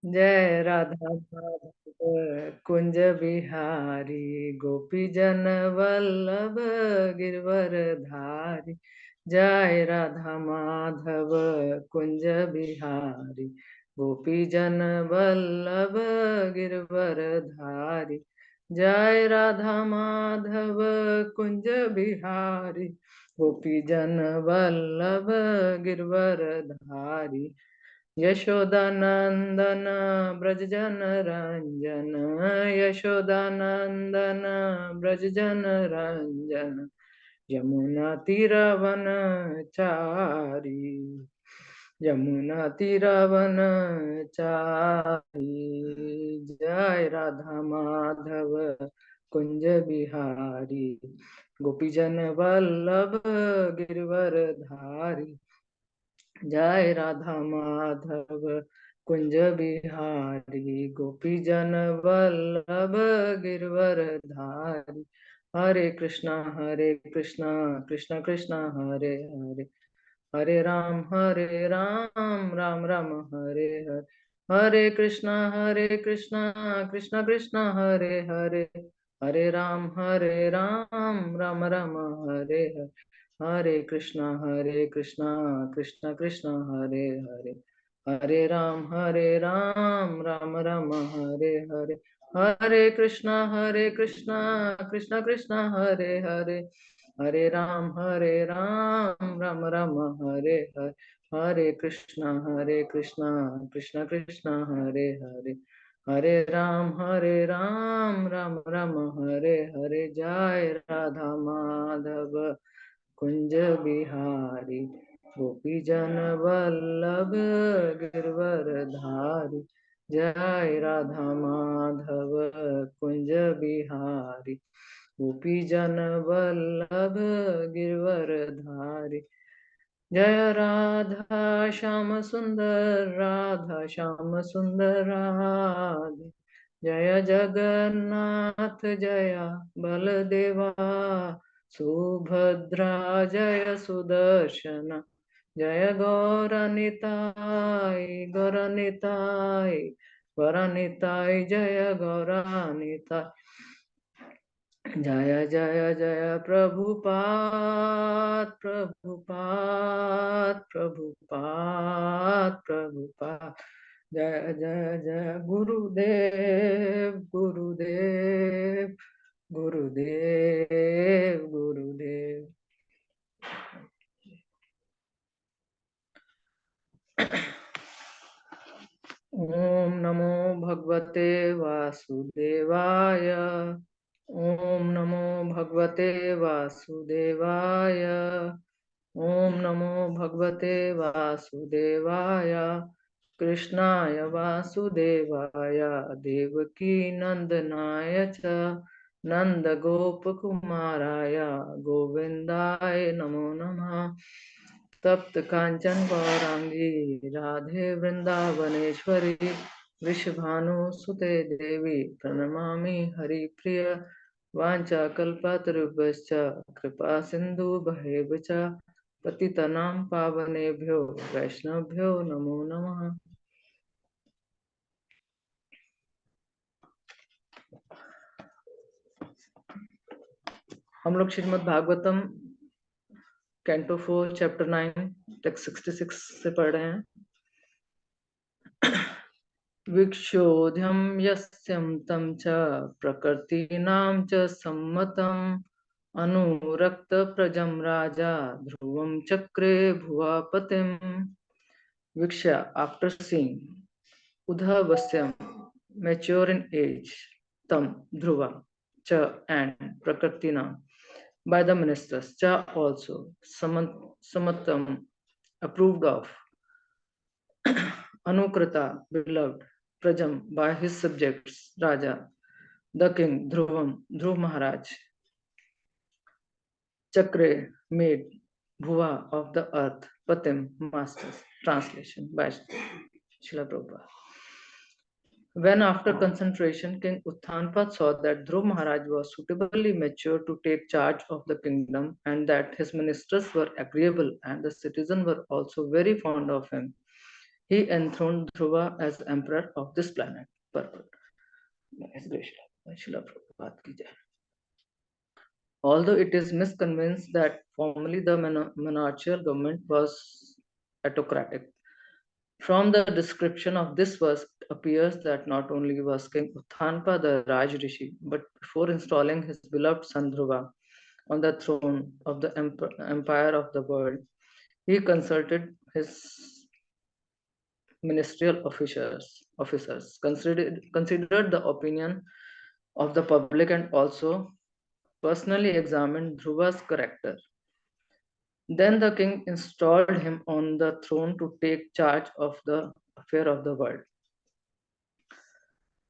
जय राधा माधव कुंज बिहारी गोपी जन वल्लभ गिरवर धारी। जय राधा माधव कुंज बिहारी गोपी जन वल्लभ गिरवर धारी। जय राधा माधव कुंज बिहारी गोपी जन वल्लभ गिरवर धारी। यशोदानंदन ब्रज जन रंजन यशोदानंदन ब्रज जन रंजन यमुना तीरवन चारी। यमुना तीरवन चारी। जय राधा माधव कुंज बिहारी गोपीजन वल्लभ गिरवर धारी। जय राधा माधव कुंज बिहारी गोपी जन वल्लभ गिरवर धारी। हरे कृष्णा कृष्ण कृष्ण हरे हरे हरे राम राम राम हरे हरे। हरे कृष्णा कृष्ण कृष्ण हरे हरे हरे राम राम राम हरे हरे। हरे कृष्णा कृष्ण कृष्ण हरे हरे हरे राम राम राम हरे हरे। हरे कृष्णा कृष्ण कृष्ण हरे हरे हरे राम राम राम हरे हरे। हरे कृष्णा कृष्ण कृष्ण हरे हरे हरे राम राम राम हरे हरे। जय राधा माधव कुंज बिहारी गोपी जन वल्लभ गिरवर धारी। जय राधा माधव कुंज बिहारी गोपी जन वल्लभ गिरवर धारी। जय राधा श्याम सुंदर राधा श्याम सुंदर राधे। जय जगन्नाथ जय बलदेवा सुभद्रा जय सुदर्शन। जय गौरनिताय गौरनिताय गौरनिताय जय गौरनिताय। जय जय जय प्रभुपाद प्रभुपाद प्रभुपाद प्रभुपाद। जय जय जय गुरुदेव गुरुदेव गुरुदेव गुरुदेव। ओम नमो भगवते वासुदेवाय। ओम नमो भगवते वासुदेवाय। ओम नमो भगवते वासुदेवाय। कृष्णाय वासुदेवाय देवकी नंदनाय च नंद गोपकुमाराय गोविंदाय नमो नमः। तप्त कांचन गौरांगी राधे वृंदावनेश्वरी वृषभानुसुते देवी प्रणमामि हरिप्रिय। वाञ्छाकल्पतरुभ्यश्च कृपा सिन्धुभ्येव च पतितनां पावनेभ्यो वैष्णवभ्यो नमो नमः। हम लोग Shrimad Bhagavatam canto 4 chapter 9 text 66 से पढ़ रहे हैं। विक्षोध्यं यस्यं तं च प्रकृतीनां च सम्मतम् अनुरक्त प्रजं राजा ध्रुवं चक्रे भुवापतिम्। Viksha, after seeing Udhavasyam, mature in age, Tam, Dhruva, Cha, and Prakartina, by the ministers, Cha also, Samatam, approved of, Anukrita, beloved, Prajam, by his subjects, Raja, the king, Dhruvam, Dhruv Maharaj, Chakre, made, Bhuva of the earth, Patim, masters, translation by Srila Prabhupada. When after concentration, King Uttanpad saw that Dhruv Maharaj was suitably mature to take charge of the kingdom and that his ministers were agreeable and the citizens were also very fond of him, he enthroned Dhruva as emperor of this planet. Purport. Although it is misconceived that formerly the monarchical government was autocratic, from the description of this verse, it appears that not only was King Uttanpa the Raj Rishi, but before installing his beloved son Dhruva on the throne of the empire of the world, he consulted his ministerial officers considered the opinion of the public and also personally examined Dhruva's character. Then the king installed him on the throne to take charge of the affair of the world.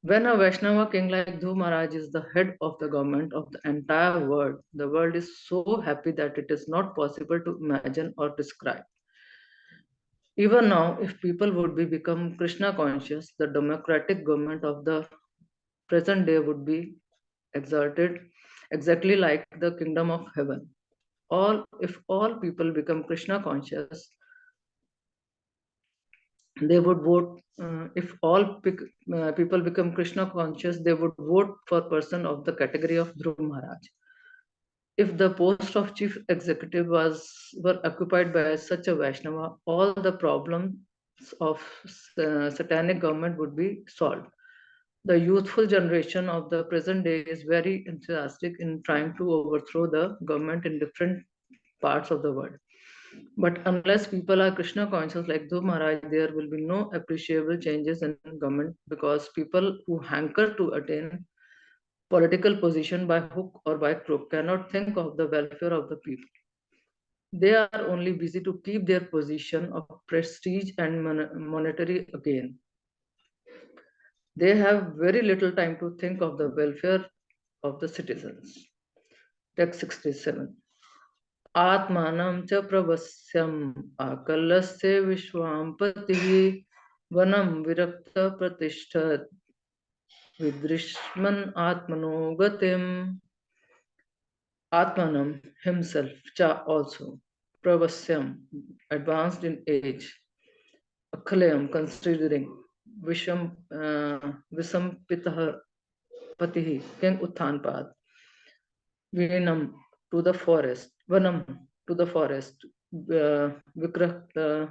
When a Vaishnava king like Dhruv Maharaj is the head of the government of the entire world, the world is so happy that it is not possible to imagine or describe. Even now, if people would become Krishna conscious, the democratic government of the present day would be exalted exactly like the kingdom of heaven. If all people become Krishna conscious, they would vote. If all people become Krishna conscious, they would vote for person of the category of Dhruv Maharaj. If the post of chief executive were occupied by such a Vaishnava, all the problems of satanic government would be solved. The youthful generation of the present day is very enthusiastic in trying to overthrow the government in different parts of the world. But unless people are Krishna conscious like Dhruv Maharaj, there will be no appreciable changes in government because people who hanker to attain political position by hook or by crook cannot think of the welfare of the people. They are only busy to keep their position of prestige and monetary gain. They have very little time to think of the welfare of the citizens. Text 67. आत्मानं च प्रवस्यम् आकलस्य विश्वाम्पतिः वनं विरक्त प्रतिष्ठत् विदृश्मन् आत्मनो गतिम्. Atmanam himself cha also Pravasyam advanced in age, Akhalayam considering Visampitah Patihi King Uttanpad, Vinam to the forest, Vanam to the forest, Viraktaha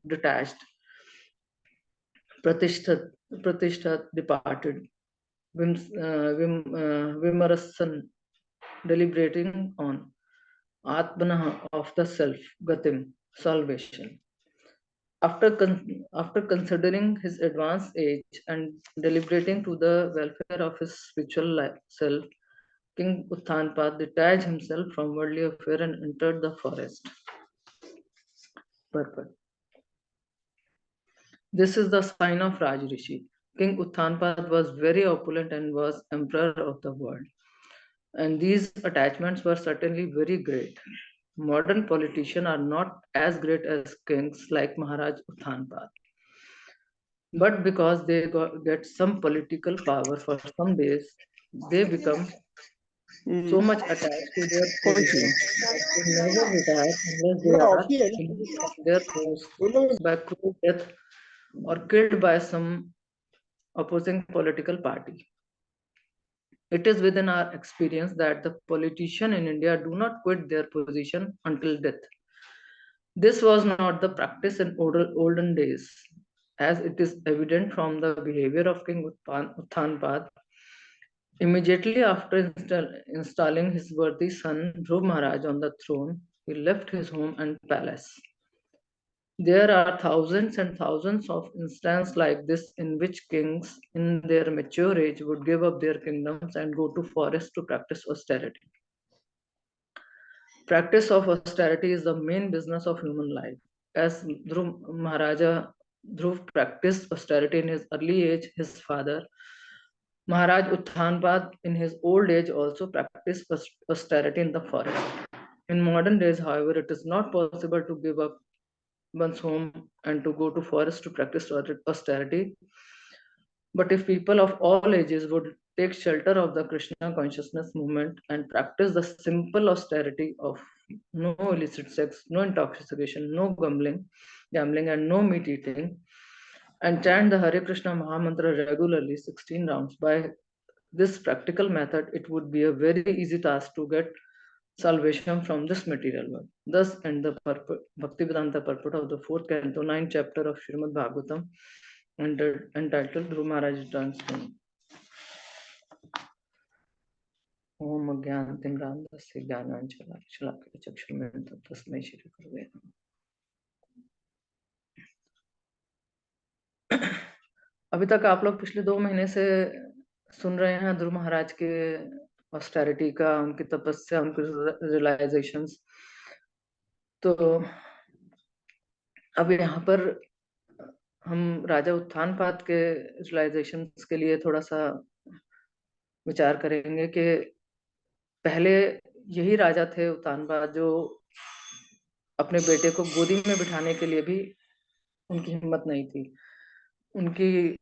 detached, Pratishtat departed, Vimarasan deliberating on Atmanah of the self, Gatim, salvation. After considering his advanced age and deliberating to the welfare of his spiritual self, King Uttanpad detached himself from worldly affairs and entered the forest. Purport. This is the sign of Raj Rishi. King Uttanpad was very opulent and was emperor of the world. And these attachments were certainly very great. Modern politicians are not as great as kings like Maharaj Uttanpad. But because they get some political power for some days, they become so much attached to their position that they never retire unless they are removed from their post by cruel death or killed by some opposing political party. It is within our experience that the politicians in India do not quit their position until death. This was not the practice in olden days, as it is evident from the behavior of King Uttanpad. Immediately after installing his worthy son Dhruv Maharaj on the throne, he left his home and palace. There are thousands and thousands of instances like this in which kings in their mature age would give up their kingdoms and go to forests to practice austerity. Practice of austerity is the main business of human life. As Dhruv practiced austerity in his early age, his father Maharaj Uttanpad in his old age also practiced austerity in the forest. In modern days, however, it is not possible to give up one's home and to go to forest to practice austerity. But if people of all ages would take shelter of the Krishna consciousness movement and practice the simple austerity of no illicit sex, no intoxication, no gambling, gambling and no meat eating, and chant the Hare Krishna Mahamantra regularly 16 rounds. By this practical method, it would be a very easy task to get salvation from this material world. Thus end the Bhaktivedanta purport of the 4th canto, 9th chapter of Srimad Bhagavatam, entitled Dhruv Maharaj Returns Home. ओम अज्ञानतिमिरान्धस्य ज्ञानाञ्जनशलाकया चक्षुर्मिलितं तस्मै श्रीगुरवे नमः। अभी तक आप लोग पिछले 2 महीने से सुन रहे हैं ध्रुव महाराज के ऑस्टेरिटी का, उनकी तपस्या, उनके रियलाइजेशंस। तो अब यहाँ पर हम राजा उत्थानपाद के रियलाइजेशंस के लिए थोड़ा सा विचार करेंगे कि पहले यही राजा थे उत्थानपाद जो अपने बेटे को गोदी में बिठाने के लिए भी उनकी हिम्मत नहीं थी। उनकी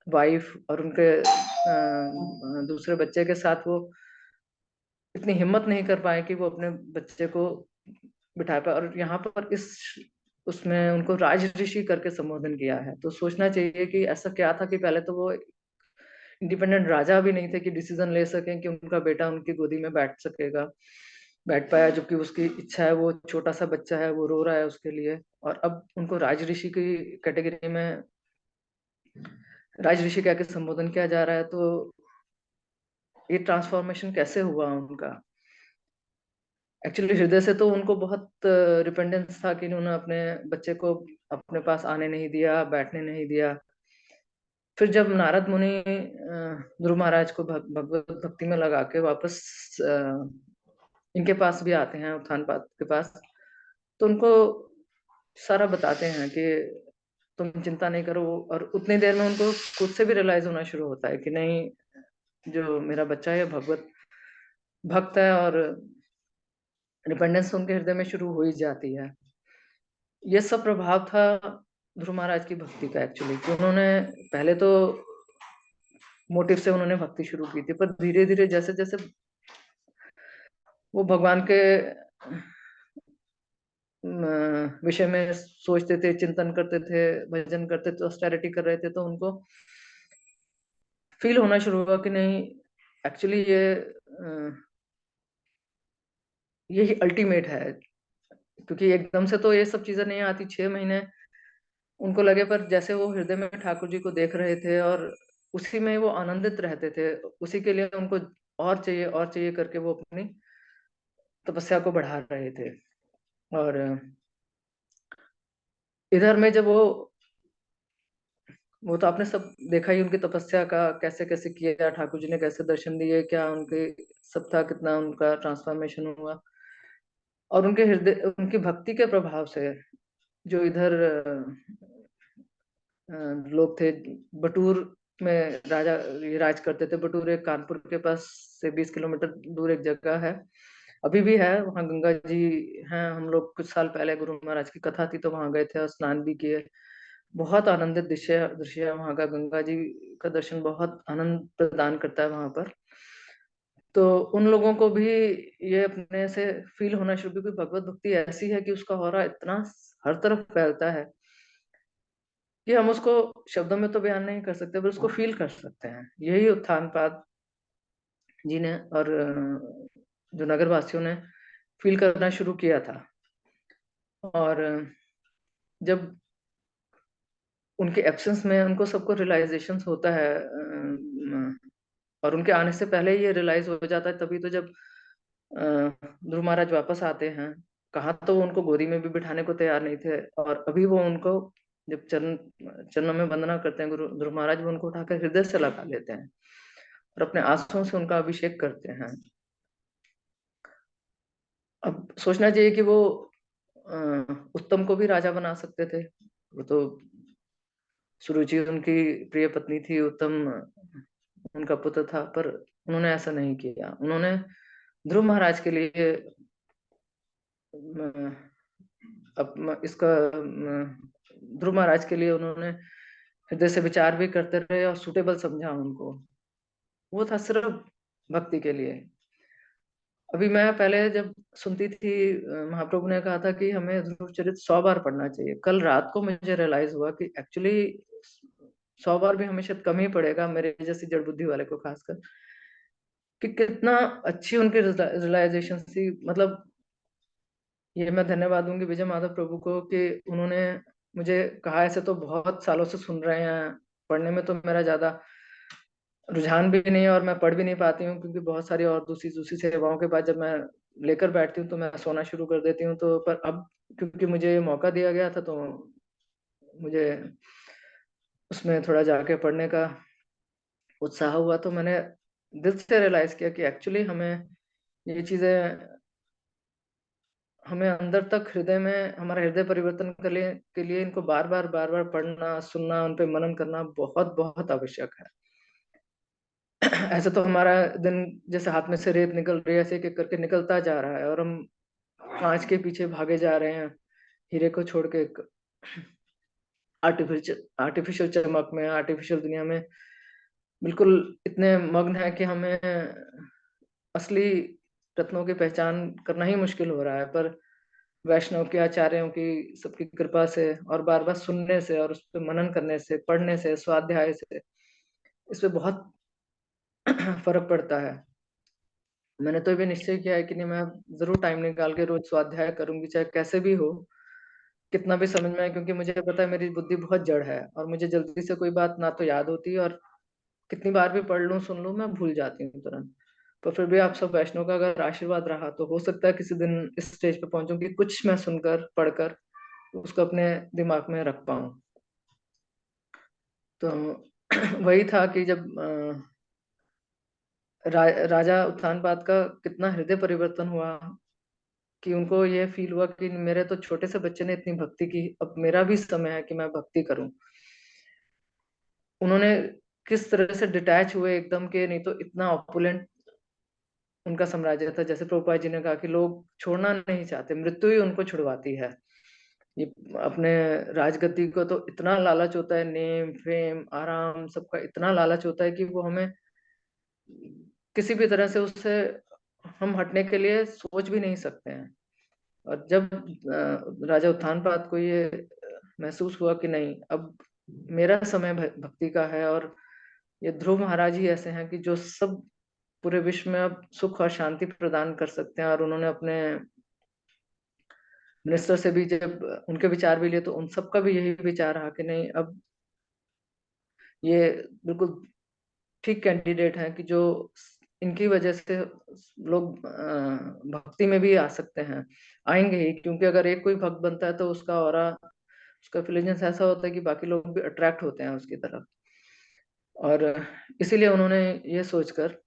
वाइफ और उनके दूसरे बच्चे के साथ वो इतनी हिम्मत नहीं कर पाए कि वो अपने बच्चे को बिठा पाए, और यहाँ पर इस उसमें उनको राज ऋषि करके संबोधन किया है। तो सोचना चाहिए कि ऐसा क्या था कि पहले तो वो इंडिपेंडेंट राजा भी नहीं थे कि डिसीजन ले सकें कि उनका बेटा उनकी गोदी में बैठ पाया, जबकि उसकी इच्छा है, वो छोटा सा बच्चा है, वो रो रहा है उसके लिए, और अब उनको राज ऋषि की कैटेगरी में राज ऋषि कह के संबोधन किया जा रहा है। तो ये ट्रांसफॉर्मेशन कैसे हुआ उनका? एक्चुअली हृदय से तो उनको बहुत डिपेंडेंस था कि उन्होंने अपने बच्चे को अपने पास आने नहीं दिया, बैठने नहीं दिया। फिर जब नारद मुनि ध्रुव महाराज को भगवत भक्ति में लगा के वापस इनके पास भी आते हैं, उत्थानपाद के पास, तो उनको सारा बताते हैं कि तुम चिंता नहीं करो, और उतनी देर में उनको खुद से भी रियलाइज होना शुरू होता है कि नहीं, जो मेरा बच्चा है भगवत भक्त है, और डिपेंडेंस उनके हृदय में शुरू हो ही जाती है। ये सब प्रभाव था ध्रुव महाराज की भक्ति का एक्चुअली, कि उन्होंने पहले तो मोटिव से उन्होंने भक्ति शुरू की थी, पर धीरे धीरे जैसे जैसे वो भगवान के विषय में सोचते थे, चिंतन करते थे, भजन करते थे, ऑस्टेरिटी कर रहे थे, तो उनको फील होना शुरू हुआ कि नहीं, एक्चुअली यही अल्टीमेट है। क्योंकि एकदम से तो ये सब चीजें नहीं आती, 6 महीने उनको लगे, पर जैसे वो हृदय में ठाकुर जी को देख रहे थे और उसी में वो आनंदित रहते थे, उसी के लिए उनको और चाहिए करके वो अपनी तपस्या को बढ़ा रहे थे। और इधर में जब वो तो आपने सब देखा ही, उनकी तपस्या का कैसे कैसे किया, ठाकुर जी ने कैसे दर्शन दिए, क्या उनके सब था, कितना उनका ट्रांसफॉर्मेशन हुआ, और उनके हृदय, उनकी भक्ति के प्रभाव से जो इधर लोग थे, बटूर में राजा ये राज करते थे। बटूर एक कानपुर के पास से 20 किलोमीटर दूर एक जगह है, अभी भी है, वहाँ गंगा जी हैं। हम लोग कुछ साल पहले गुरु महाराज की कथा थी तो वहां गए थे और स्नान भी किए। बहुत आनंदित दृश्य है वहां का, गंगा जी का दर्शन बहुत आनंद प्रदान करता है वहां पर। तो उन लोगों को भी ये अपने से फील होना शुरू, क्योंकि भगवत भक्ति ऐसी है कि उसका ऑरा इतना हर तरफ फैलता है कि हम उसको शब्दों में तो बयान नहीं कर सकते, पर उसको फील कर सकते हैं। यही उत्थानपाद जी ने और जो नगर वासियों ने फील करना शुरू किया था। और जब उनके एब्सेंस में उनको सबको रियलाइजेशन होता है, और उनके आने से पहले ये रियलाइज हो जाता है, तभी तो जब ध्रुव महाराज वापस आते हैं, कहा तो वो उनको गोदी में भी बिठाने को तैयार नहीं थे, और अभी वो उनको जब चरणों में वंदना करते हैं गुरु ध्रुव महाराज, वो उनको उठाकर हृदय से लगा लेते हैं और अपने आंसुओं से उनका अभिषेक करते हैं। अब सोचना चाहिए कि वो उत्तम को भी राजा बना सकते थे, वो तो सुरुचि उनकी प्रिय पत्नी थी, उत्तम उनका पुत्र था, पर उन्होंने ऐसा नहीं किया। उन्होंने ध्रुव महाराज के लिए अब इसका ध्रुव महाराज के लिए उन्होंने हृदय से विचार भी करते रहे और सुटेबल समझा उनको, वो था सिर्फ भक्ति के लिए। अभी मैं पहले जब सुनती थी, महाप्रभु ने कहा था कि हमें ध्रुव चरित 100 बार पढ़ना चाहिए। कल रात को मुझे रियलाइज हुआ कि एक्चुअली 100 बार भी हमें शायद कम ही पड़ेगा, मेरे जैसी जड़ बुद्धि वाले को खासकर, कि कितना अच्छी उनकी रियलाइजेशन थी। मतलब ये मैं धन्यवाद दूंगी विजय माधव प्रभु को कि उन्होंने मुझे कहा। ऐसे तो बहुत सालों से सुन रहे हैं, पढ़ने में तो मेरा ज्यादा रुझान भी नहीं है और मैं पढ़ भी नहीं पाती हूँ, क्योंकि बहुत सारी और दूसरी दूसरी सेवाओं के बाद जब मैं लेकर बैठती हूँ तो मैं सोना शुरू कर देती हूँ। तो पर अब क्योंकि मुझे ये मौका दिया गया था, तो मुझे उसमें थोड़ा जाके पढ़ने का उत्साह हुआ। तो मैंने दिल से रियलाइज किया कि एक्चुअली हमें ये चीजें, हमें अंदर तक हृदय में हमारा हृदय परिवर्तन के लिए इनको बार बार पढ़ना, सुनना, उन पे मनन करना बहुत बहुत आवश्यक है। ऐसे तो हमारा दिन जैसे हाथ में से रेत निकल रही है, ऐसे एक एक करके निकलता जा रहा है, और हम कांच के पीछे भागे जा रहे हैं, हीरे को छोड़ के आर्टिफिशियल आर्टिफिशियल चमक में, आर्टिफिशियल दुनिया में बिल्कुल इतने मग्न है कि हमें असली रत्नों की पहचान करना ही मुश्किल हो रहा है। पर वैष्णव के आचार्यों की सबकी कृपा से और बार बार सुनने से और उस पर मनन करने से, पढ़ने से, स्वाध्याय से, इस पे बहुत फर्क पड़ता है। मैंने तो भी निश्चय किया है कि नहीं, मैं जरूर टाइम निकाल के रोज स्वाध्याय करूंगी, चाहे कैसे भी हो, कितना भी समझ में आए, क्योंकि मुझे पता है मेरी बुद्धि बहुत जड़ है और मुझे जल्दी से कोई बात ना तो याद होती है, और कितनी बार भी पढ़ लूं सुन लूं मैं भूल जाती हूँ तुरंत। पर फिर भी आप सब वैष्णव का अगर आशीर्वाद रहा तो हो सकता है किसी दिन इस स्टेज पे पहुंचूं कि कुछ मैं सुनकर पढ़कर उसको अपने दिमाग में रख पाऊं। तो वही था कि जब राजा उत्तानपाद का कितना हृदय परिवर्तन हुआ, कि उनको ये फील हुआ कि मेरे तो छोटे से बच्चे ने इतनी भक्ति की, अब मेरा भी समय है कि मैं भक्ति करूं। उन्होंने किस तरह से डिटैच हुए एकदम के, नहीं तो इतना ऑपुलेंट उनका साम्राज्य था। जैसे प्रभुपाद जी ने कहा कि लोग छोड़ना नहीं चाहते, मृत्यु ही उनको छुड़वाती है। ये अपने राजगद्दी को तो इतना लालच होता है, नेम फेम आराम सबका इतना लालच होता है कि वो हमें किसी भी तरह से उससे हम हटने के लिए सोच भी नहीं सकते हैं। और जब राजा उत्थानपाद को ये महसूस हुआ कि नहीं, अब मेरा समय भक्ति का है, और ये ध्रुव महाराज ही ऐसे हैं कि जो सब पूरे विश्व में अब सुख और शांति प्रदान कर सकते हैं। और उन्होंने अपने मिनिस्टर से भी जब उनके विचार भी लिए, तो उन सबका भी यही विचार रहा कि नहीं, अब ये बिल्कुल ठीक कैंडिडेट हैं कि जो इनकी वजह से लोग भक्ति में भी आ सकते हैं, आएंगे ही। क्योंकि अगर एक कोई भक्त बनता है तो उसका ऑरा, उसका इंटेलिजेंस ऐसा होता है कि बाकी लोग भी अट्रैक्ट होते हैं उसकी तरफ। और इसीलिए उन्होंने ये सोचकर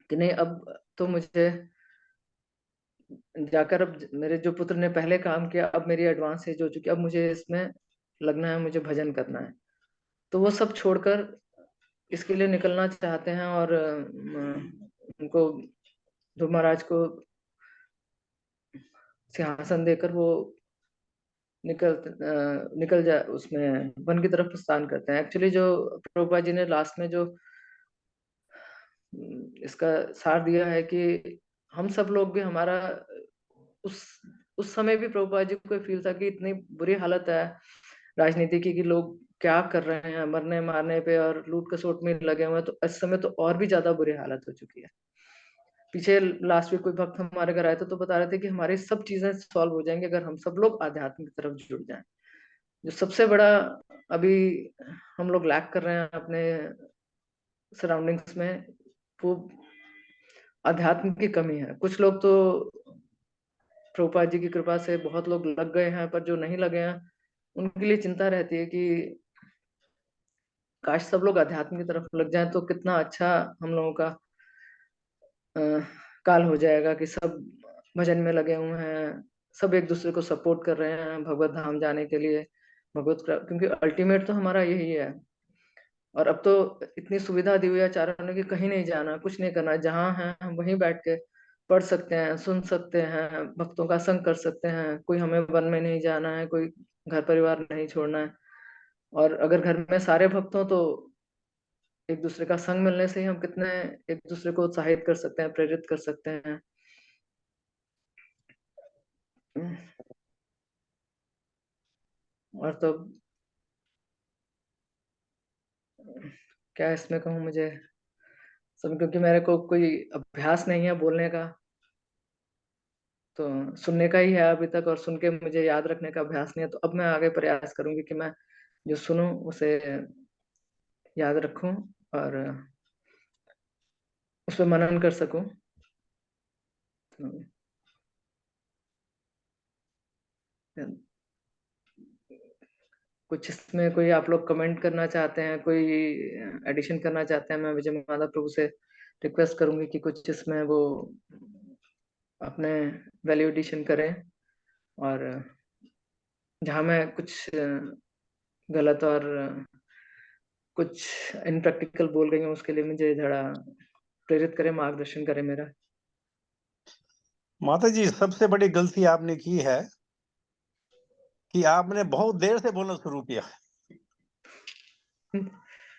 कि नहीं, अब तो मुझे जाकर, अब मेरे जो पुत्र ने पहले काम किया, अब मेरी एडवांस एज हो चुकी है, अब मुझे इसमें लगना है, मुझे भजन करना है। तो वो सब छोड़कर इसके लिए निकलना चाहते हैं, और उनको, ध्रुव महाराज को सिंहासन देकर वो निकल जा उसमें वन की तरफ प्रस्थान करते हैं। एक्चुअली जो प्रभुपाद जी ने लास्ट में जो इसका सार दिया है कि हम सब लोग भी, हमारा उस उस समय भी प्रभुपाद जी को फील था कि इतनी बुरी हालत है राजनीति की, कि लोग क्या कर रहे हैं, मरने मारने पे और लूट खसोट में लगे हुए हैं। तो इस समय तो और भी ज्यादा बुरी हालत हो चुकी है। पीछे लास्ट वीक कोई भक्त हमारे घर आए थे तो बता रहे थे कि हमारी सब चीजें सॉल्व हो जाएंगी अगर हम सब लोग आध्यात्म की तरफ जुड़ जाएं। जो सबसे बड़ा अभी हम लोग लैक कर रहे हैं अपने सराउंडिंग्स में, वो अध्यात्म की कमी है। कुछ लोग तो प्रभुपाद जी की कृपा से बहुत लोग लग गए हैं, पर जो नहीं लगे हैं उनके लिए चिंता रहती है कि काश सब लोग अध्यात्म की तरफ लग जाएं, तो कितना अच्छा हम लोगों का अ, काल हो जाएगा कि सब भजन में लगे हुए हैं, सब एक दूसरे को सपोर्ट कर रहे हैं भगवत धाम जाने के लिए, क्योंकि अल्टीमेट तो हमारा यही है। और अब तो इतनी सुविधा दी हुई है आचार्यों ने कि कहीं नहीं जाना, कुछ नहीं करना, जहाँ है हम वहीं बैठ के पढ़ सकते हैं, सुन सकते हैं, भक्तों का संग कर सकते हैं। कोई हमें वन में नहीं जाना है, कोई घर परिवार नहीं छोड़ना है। और अगर घर में सारे भक्त हों तो एक दूसरे का संग मिलने से ही हम कितने एक दूसरे को उत्साहित कर सकते हैं, प्रेरित कर सकते हैं। और तो क्या इसमें कहूँ मुझे सब, क्योंकि मेरे को कोई अभ्यास नहीं है बोलने का, तो सुनने का ही है अभी तक, और सुन के मुझे याद रखने का अभ्यास नहीं है। तो अब मैं आगे प्रयास करूंगी कि मैं जो सुनूं उसे याद रखूं और उस पर मनन कर सकूं। तो कुछ इसमें कोई आप लोग कमेंट करना चाहते हैं, कोई एडिशन करना चाहते हैं, मैं विजय माधव प्रभु से रिक्वेस्ट करूंगी कि कुछ इसमें वो अपने वैल्यू एडिशन करें, और जहां मैं कुछ गलत और कुछ इनप्रैक्टिकल बोल रही हूँ उसके लिए मुझे थोड़ा प्रेरित करें, मार्गदर्शन करें मेरा। माता जी, सबसे बड़ी गलती आपने की है कि आपने बहुत देर से बोलना शुरू किया।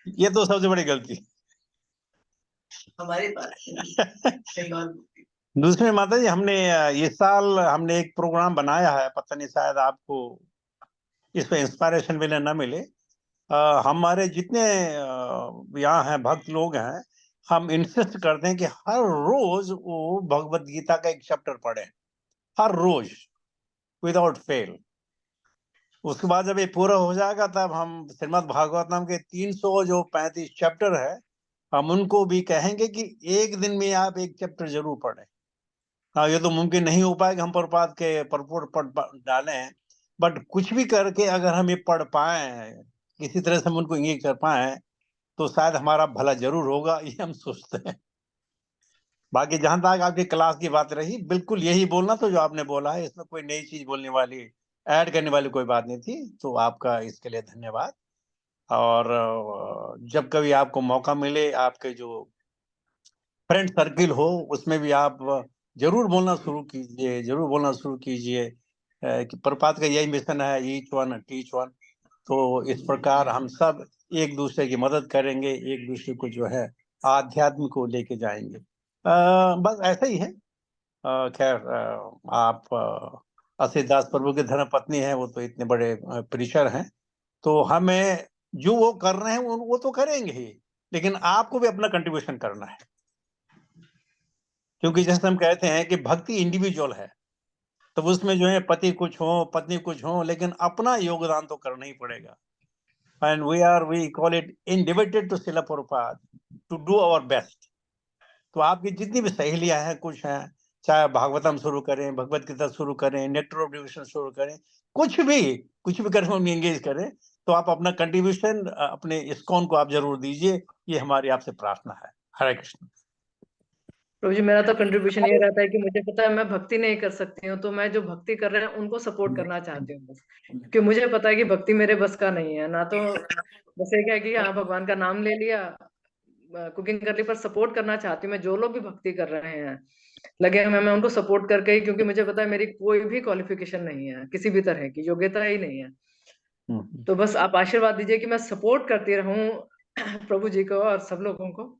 ये तो सबसे बड़ी गलती हमारी दूसरे माता जी, हमने इस साल हमने एक प्रोग्राम बनाया है, पता नहीं शायद आपको इस पे इंस्पायरेशन मिले ना मिले। हमारे जितने यहाँ हैं भक्त लोग हैं, हम इंसिस्ट करते हैं कि हर रोज वो भगवत गीता का एक चैप्टर पढ़ें, हर रोज विदाउट फेल। उसके बाद जब ये पूरा हो जाएगा तब हम श्रीमद् भागवतम के 335 चैप्टर है, हम उनको भी कहेंगे कि एक दिन में आप एक चैप्टर जरूर पढ़ें। हाँ, ये तो मुमकिन नहीं हो पाएगा हम प्रपात के परपोर पढ़ डालें, बट कुछ भी करके अगर हम ये पढ़ पाए, किसी तरह से हम उनको इंगेज कर पाए, तो शायद हमारा भला जरूर होगा, ये हम सोचते हैं। बाकी जहां तक आपकी क्लास की बात रही, बिल्कुल यही बोलना तो जो आपने बोला है, इसमें कोई नई चीज बोलने वाली, ऐड करने वाली कोई बात नहीं थी। तो आपका इसके लिए धन्यवाद। और जब कभी आपको मौका मिले, आपके जो फ्रेंड सर्किल हो उसमें भी आप जरूर बोलना शुरू कीजिए, जरूर बोलना शुरू कीजिए कि प्रपात का यही मिशन है, ईच वन टीच वन। तो इस प्रकार हम सब एक दूसरे की मदद करेंगे, एक दूसरे को जो है आध्यात्म को लेके जाएंगे। बस ऐसा ही है। खैर, आप असीदास प्रभु की धर्म पत्नी है, वो तो इतने बड़े प्रीचर हैं, तो हमें जो वो कर रहे हैं वो तो करेंगे ही, लेकिन आपको भी अपना कंट्रीब्यूशन करना है। क्योंकि जैसे हम कहते हैं कि भक्ति इंडिविजुअल है, तो उसमें जो है पति कुछ हो पत्नी कुछ हो, लेकिन अपना योगदान तो करना ही पड़ेगा। And we call it indebted to Srila Prabhupada to do our best. तो आपकी जितनी भी सहेलियां हैं, कुछ हैं, चाहे भागवतम शुरू करें, भगवत गीता शुरू करें, नेक्टर ऑफ डिवोशन शुरू करें, कुछ भी करें, हम एंगेज करें, तो आप अपना कंट्रीब्यूशन अपने इस्कॉन को आप जरूर दीजिए। ये हमारी आपसे प्रार्थना है। हरे कृष्ण। प्रभु जी, मेरा तो कंट्रीब्यूशन ये रहता है कि मुझे पता है मैं भक्ति नहीं कर सकती हूँ, तो मैं जो भक्ति कर रहे हैं उनको सपोर्ट करना चाहती हूँ बस, क्योंकि मुझे पता है कि भक्ति मेरे बस का नहीं है ना। तो बस ये क्या है कि हाँ, भगवान का नाम ले लिया, कुकिंग कर ली, पर सपोर्ट करना चाहती हूँ मैं। जो लोग भी भक्ति कर रहे हैं लगे हुए, मैं उनको सपोर्ट करके ही, क्योंकि मुझे पता है मेरी कोई भी क्वालिफिकेशन नहीं है, किसी भी तरह की योग्यता ही नहीं है। तो बस आप आशीर्वाद दीजिए कि मैं सपोर्ट करती रहूं प्रभु जी को और सब लोगों को।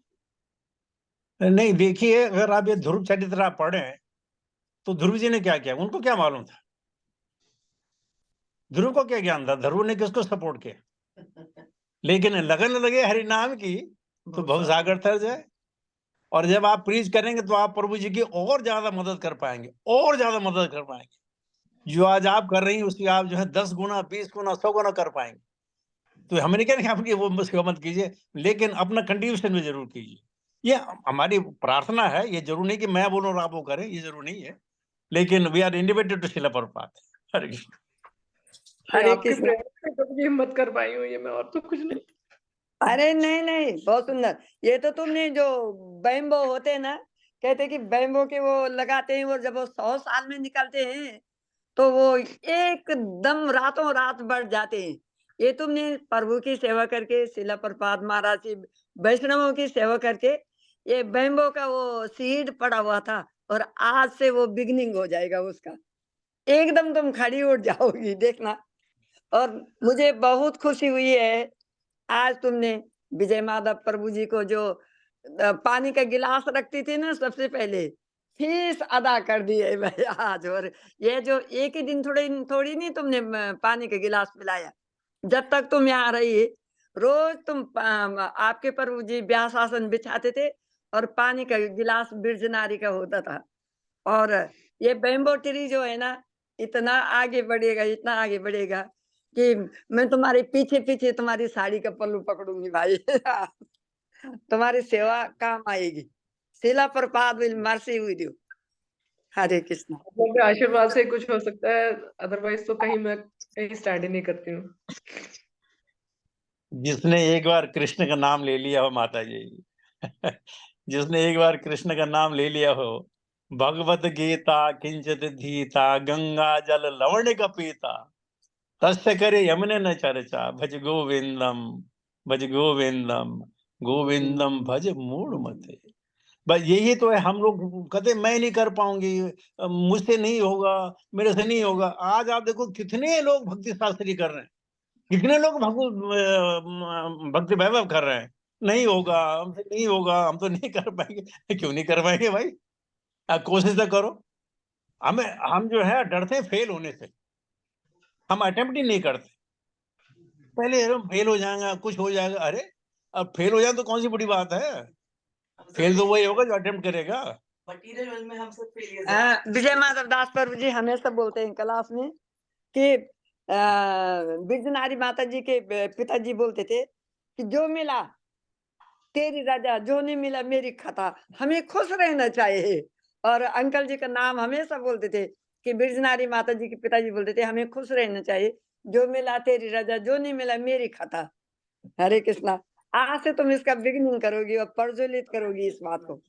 नहीं, देखिए, अगर आप ये ध्रुव चरित्र आप पढ़े, तो ध्रुव जी ने क्या किया, उनको क्या मालूम था? ध्रुव को क्या ज्ञान था? ध्रुव ने किसको सपोर्ट किया? लेकिन लगन लगे हरि नाम की, तो भवसागर तर जाए। और जब आप प्रीच करेंगे तो आप प्रभु जी की और ज्यादा मदद कर पाएंगे, और ज्यादा मदद कर पाएंगे। जो आज आप कर रही हैं उसकी आप जो है 10 गुना, 20 गुना, 100 गुना कर पाएंगे। तो हमें नहीं कहना कि आपकी वो मुश्किल मत कीजिए, लेकिन अपना कंट्रीब्यूशन भी जरूर कीजिए। ये हमारी प्रार्थना है। ये जरूर नहीं कि मैं बोलूं और आप वो करें, ये जरूर नहीं है, लेकिन we are independent to Srila Prabhupada। Hare Krishna. Hare आपके कृष्ण। प्रेम से प्रभु जी हिम्मत कर पाई हूँ ये मैं, और तो कुछ नहीं। अरे नहीं नहीं, बहुत सुंदर। ये तो तुमने जो बैम्बो होते ना, कहते कि बैम्बो के वो लगाते हैं, और जब वो 100 साल में निकलते हैं तो वो एकदम रातों रात बढ़ जाते हैं। ये तुमने प्रभु की सेवा करके, शिला प्रपाद महाराज जी, वैष्णवों की सेवा करके, ये बैम्बो का वो सीड पड़ा हुआ था, और आज से वो बिगनिंग हो जाएगा उसका। एकदम तुम खड़ी उठ जाओगी, देखना। और मुझे बहुत खुशी हुई है आज तुमने विजय माधव प्रभु जी को जो पानी का गिलास रखती थी ना सबसे पहले, फीस अदा कर दी है भाई आज। और ये जो एक ही दिन थोड़ी नहीं तुमने पानी का गिलास पिलाया, जब तक तुम यहाँ रही रोज तुम आपके प्रभु जी ब्याह आसन बिछाते थे और पानी का गिलास बिरज नारी का होता था। और ये बैम्बो ट्री जो है ना, इतना आगे बढ़ेगा, इतना आगे बढ़ेगा कि मैं तुम्हारे पीछे पीछे तुम्हारी साड़ी का पल्लू पकड़ूंगी भाई। तुम्हारी सेवा काम आएगी। शिला प्रपात विल मर्सी विद यू। हरे कृष्ण। मतलब आशीर्वाद से कुछ हो सकता है, अदरवाइज तो कहीं मैं कहीं स्टैंड ही नहीं करती हूँ। जिसने एक बार कृष्ण का नाम ले लिया हो माता जी, जिसने एक बार कृष्ण का नाम ले लिया हो, भगवत गीता किंचित धीता गंगा जल लवण का पीता तस्य करे यमुने न चर्चा भज गोविंदम भज गोविंदम गोविंदम भज मूढ़ मते। बस यही तो है। हम लोग कहते मैं नहीं कर पाऊंगी, मुझसे नहीं होगा, मेरे से नहीं होगा। आज आप देखो कितने लोग भक्ति शास्त्री कर रहे हैं, कितने लोग भक्ति वैभव कर रहे हैं। नहीं होगा, हमसे नहीं होगा, हम तो नहीं कर पाएंगे। क्यों नहीं कर पाएंगे भाई? कोशिश तो करो। हम जो है डरते हैं फेल होने से, हम अटेम्प्ट ही नहीं करते। पहले फेल हो जाएगा, कुछ हो जाएगा। अरे अब फेल हो जाए तो कौन सी बड़ी बात है? फेल तो वही होगा जो अटेम्प्ट करेगा। मटीरियल में हम सब फेलियर। विजय माधव दास प्रभु जी हमेशा बोलते हैं क्लास में कि बिरजनारी माता जी के पिताजी बोलते थे कि जो मिला तेरी राजा, जो नहीं मिला मेरी खता, हमें खुश रहना चाहिए। और अंकल जी का नाम हमेशा बोलते थे कि बिरजनारी माता जी के पिताजी बोलते थे हमें खुश रहना चाहिए, जो मिला तेरी राजा, जो नहीं मिला मेरी खता। हरे कृष्णा। आज से तुम इसका बिगिनिंग करोगी और प्रज्वलित करोगी इस बात को।